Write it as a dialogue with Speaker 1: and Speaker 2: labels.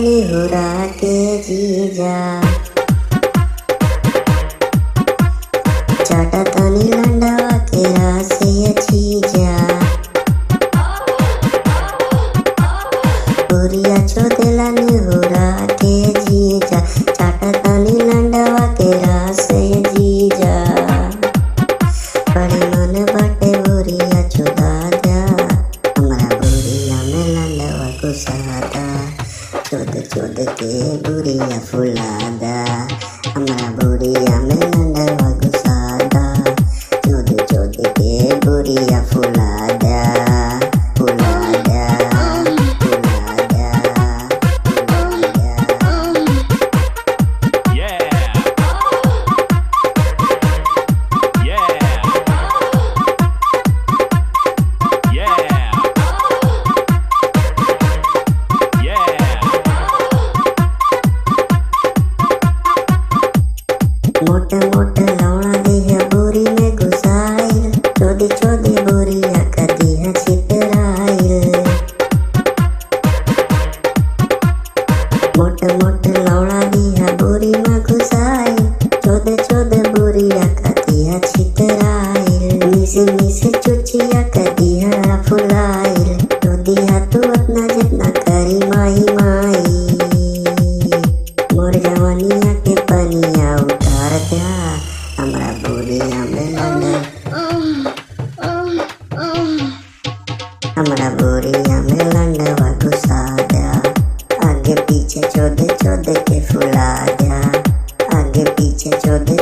Speaker 1: निहुरा के जीजा चाटतानी लंडवा के रासे जीजा बुरिया चोदेला निहुरा के जीजा चाटतानी लंडवा के रासे जीजा बड़े मन बाटे बुरिया चोदा दा हमारा बुरिया में लंडवा घुसादा चोद चोद के बुरिया फुलादा हमारा बुरिया में लंडवा घुसादा चोद चोद के बुरिया फुलादा फुलादा फुलादा फुलादा। मोटे मोटे लौड़ा दिया बोरी में घुसाइल चोदी चोदी बोरिया का दिया छितराइल मोटे मोटे लौड़ा दिया बोरी में घुसाइल चोदे चोदे बोरिया का दिया छितराइल मिसे मिसे चुचिया का दिया फुलाइल तो दिया तू अपना जितना करी माही माई मोर जवानिया के पनिया उतार दिया हमरा बुरिया में हमरा बुरिया में लंडवा घुसा दिया आगे पीछे चोदे चोदे के फुला दिया आगे पीछे चोदे